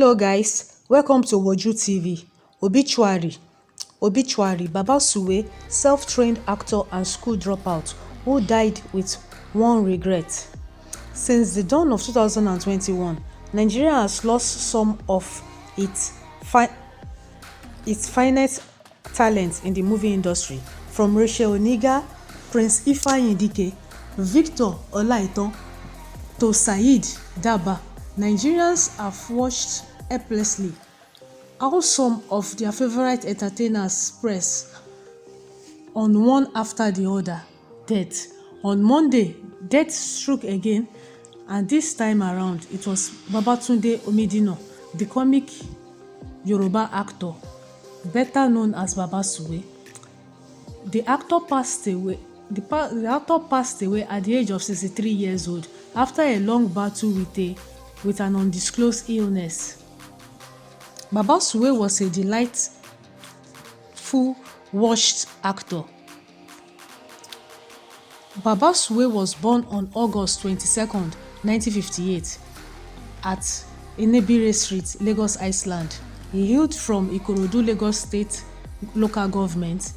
Hello guys, welcome to Woju TV. Obituary, Baba Suwe, self-trained actor and school dropout who died with one regret. Since the dawn of 2021, Nigeria has lost some of its finest talents in the movie industry, from Rachel Oniga, Prince Ifeanyi Dike, Victor Olaitan to Saheed Daba. Nigerians have watched helplessly how some of their favorite entertainers press on one after the other death. On Monday, death struck again, and this time around it was Babatunde Omidino, the comic Yoruba actor better known as Baba Suwe. The actor passed away at the age of 63 years old after a long battle with an undisclosed illness. Baba Suwe was a delightful, washed actor. Baba Suwe was born on August 22nd, 1958 at Enebire Street, Lagos Island. He hailed from Ikorodu, Lagos State local government.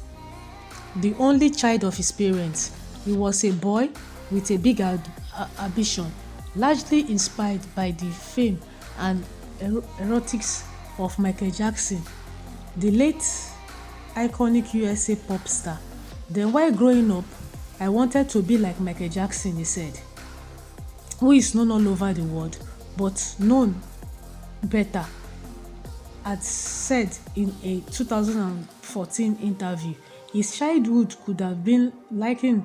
The only child of his parents, he was a boy with a big ambition, largely inspired by the fame and erotics of Michael Jackson, the late iconic USA pop star. Then while growing up, I wanted to be like Michael Jackson, he said, who is known all over the world, but known better, had said in a 2014 interview. His childhood could have been likened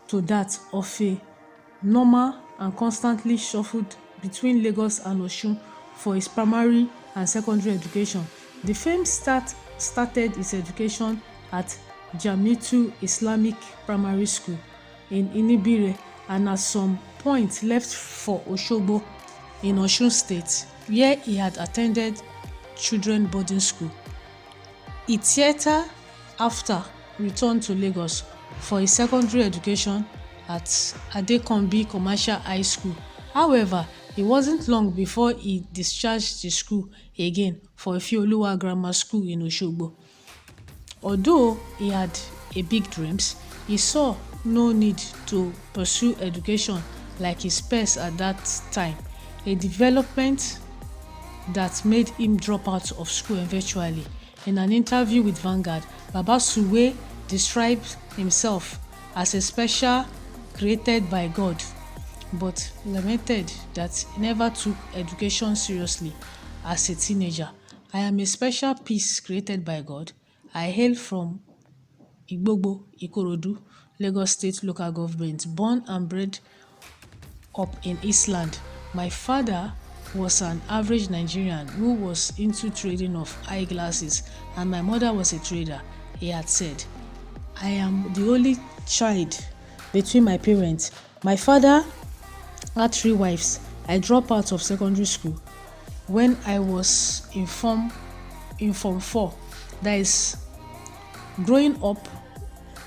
to that of a normal and constantly shuffled between Lagos and Osun for his primary and secondary education. The fame started his education at Jamiatu Islamic Primary School in Inibire, and at some point left for Osogbo in Osun State, where he had attended children boarding school. He theatre after returned to Lagos for his secondary education at Adekombi Commercial High School. However, it wasn't long before he discharged the school again for Ifeoluwa Grammar School in Osogbo. Although he had big dreams, he saw no need to pursue education like his peers at that time, a development that made him drop out of school eventually. In an interview with Vanguard, Baba Suwe described himself as a special created by God, but lamented that he never took education seriously as a teenager. I am a special piece created by God. I hail from Igbogbo, Ikorodu, Lagos State local government, born and bred up in Eastland. My father was an average Nigerian who was into trading of eyeglasses, and my mother was a trader, he had said. I am the only child between my parents. My father had 3 wives. I dropped out of secondary school when I was in Form 4. That is, growing up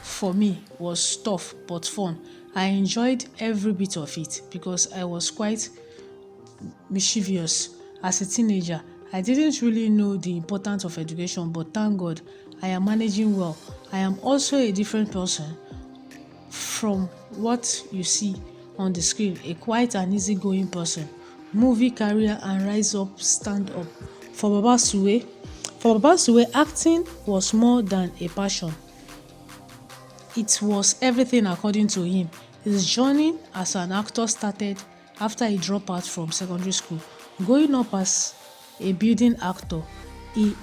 for me was tough but fun. I enjoyed every bit of it because I was quite mischievous as a teenager. I didn't really know the importance of education, but thank God I am managing well. I am also a different person from what you see on the screen, a quite an easygoing person. Movie career and rise up, stand up. For Baba Suwe, acting was more than a passion. It was everything according to him. His journey as an actor started after he dropped out from secondary school. Growing up as a budding actor, he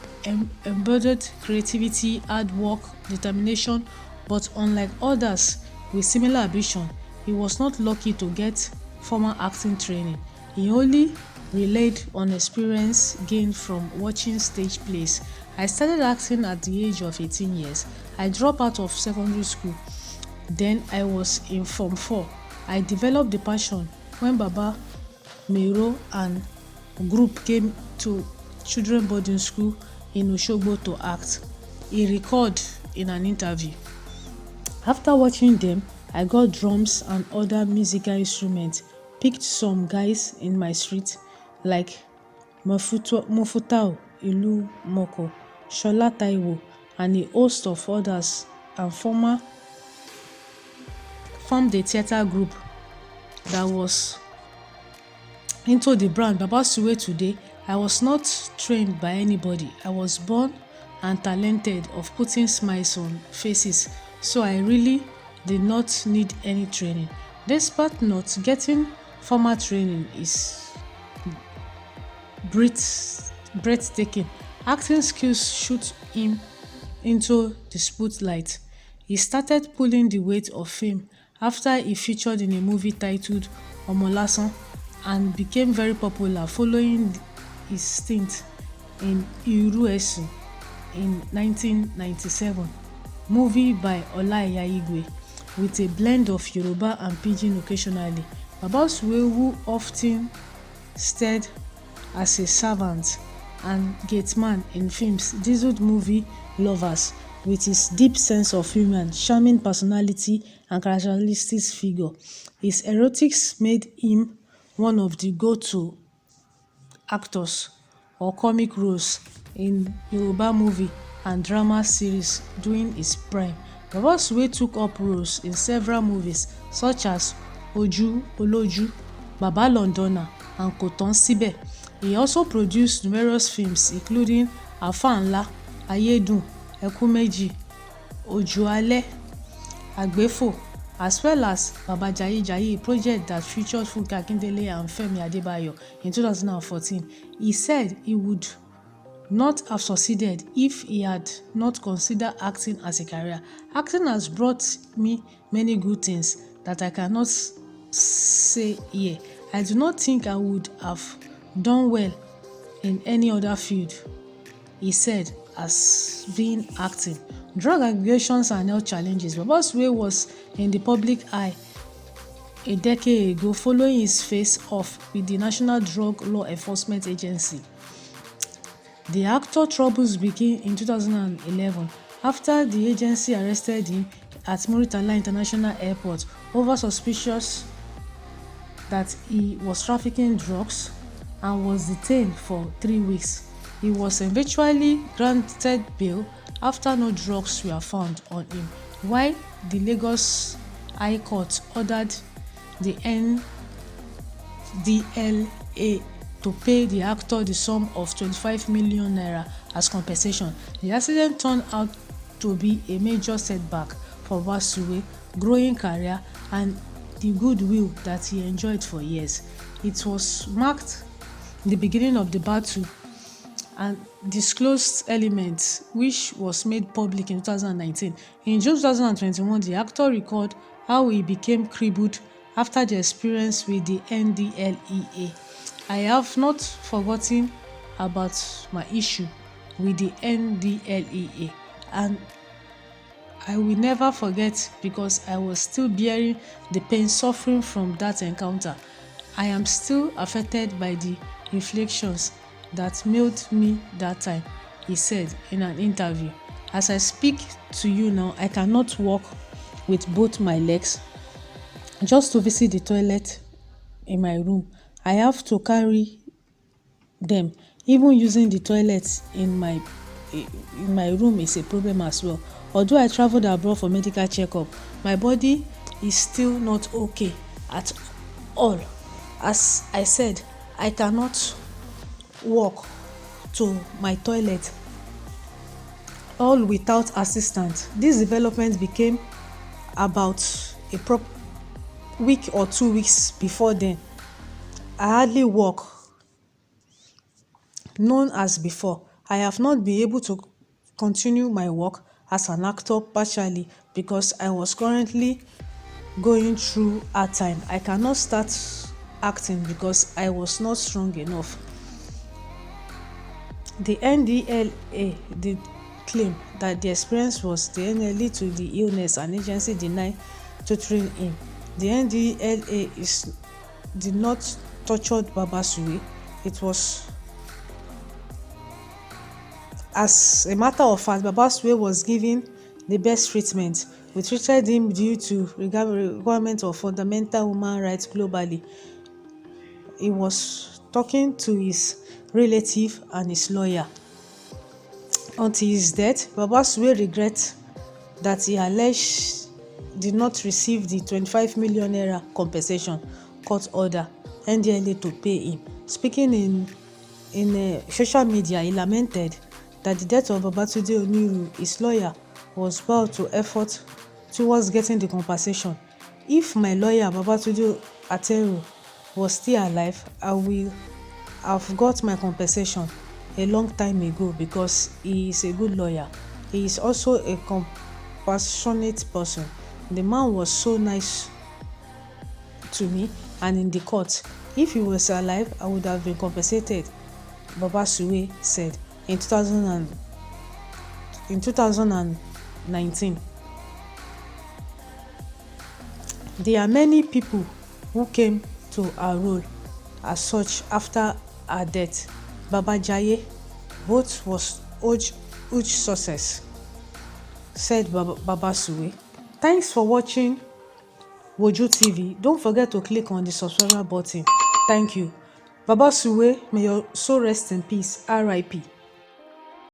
embodied creativity, hard work, determination, but unlike others with similar ambition, he was not lucky to get formal acting training. He only relied on experience gained from watching stage plays. I started acting at the age of 18 years. I dropped out of secondary school. Then I was in Form 4. I developed the passion when Baba Mero and group came to children boarding school in Osogbo to act, he recalled in an interview. After watching them, I got drums and other musical instruments, picked some guys in my street like Mofutau Ilumoko, Shola Taiwo, and a host of others, and formed a theatre group that was into the brand Baba Suwe today. I was not trained by anybody. I was born and talented of putting smiles on faces, so I really did not need any training. Despite not getting formal training is breathtaking. Acting skills shoot him into the spotlight. He started pulling the weight of fame after he featured in a movie titled Omolasan and became very popular following his stint in Iruesu in 1997, movie by Olaiya Igwe, with a blend of Yoruba and Pidgin occasionally. Baba Suwe, who often starred as a servant and gateman in films, dazzled movie lovers with his deep sense of humor, charming personality, and characteristic figure. His erotics made him one of the go-to actors or comic roles in Yoruba movie and drama series during his prime. Baba Suwe took up roles in several movies such as Oju Oloju, Baba Londona, and Kò Tán Síbẹ̀. He also produced numerous films including Àfáà Ńlá, Ayédùn, Ẹkún Méjì, Òjò Alẹ́, Àgbéfò, as well as Baba Jaye, a project that featured Funke Akindele and Femi Adebayo in 2014. He said he would not have succeeded if he had not considered acting as a career. Acting has brought me many good things that I cannot say here. I do not think I would have done well in any other field, he said, as being acting. Drug allegations and health challenges. Baba Suwe was in the public eye a decade ago following his face-off with the National Drug Law Enforcement Agency. The actor troubles began in 2011 after the agency arrested him at Muritala International Airport over suspicions that he was trafficking drugs and was detained for 3 weeks. He was eventually granted bail after no drugs were found on him, while the Lagos High Court ordered the NDLA to pay the actor the sum of 25 million naira as compensation. The accident turned out to be a major setback for Baba Suwe's growing career and the goodwill that he enjoyed for years. It was marked the beginning of the battle and disclosed elements, which was made public in 2019. In June 2021, the actor recalled how he became crippled after the experience with the NDLEA. I have not forgotten about my issue with the NDLEA, and I will never forget because I was still bearing the pain suffering from that encounter. I am still affected by the inflictions that mailed me that time, he said in an interview. As I speak to you now, I cannot walk with both my legs. Just to visit the toilet in my room, I have to carry them. Even using the toilet in my room is a problem as well. Although I traveled abroad for medical checkup, my body is still not okay at all. As I said, I cannot walk to my toilet all without assistance. This development became about a week or 2 weeks before then. I hardly walk. Known as before, I have not been able to continue my work as an actor partially because I was currently going through a time. I cannot start acting because I was not strong enough. The NDLA did claim that the experience was the NLE to the illness and agency denied tutoring him. The NDLA did not torture Baba Suwe. It was, as a matter of fact, Baba Suwe was given the best treatment. We treated him due to requirement of fundamental human rights globally. He was talking to his relative, and his lawyer. Until his death, Baba Suwe regrets that he alleged did not receive the 25 million naira compensation court order NDLA to pay him. Speaking in social media, he lamented that the death of Babatunde Oniru, his lawyer, was bound to effort towards getting the compensation. If my lawyer Babatunde Ateru was still alive, I will have got my compensation a long time ago because he is a good lawyer. He is also a compassionate person. The man was so nice to me and in the court. If he was alive, I would have been compensated, Baba Suwe said in 2019. There are many people who came to our role as such after her death. Baba Jaye, both was huge success, said Baba Suwe. Thanks for watching Woju TV. Don't forget to click on the subscribe button. Thank you. Baba Suwe, may your soul rest in peace. RIP.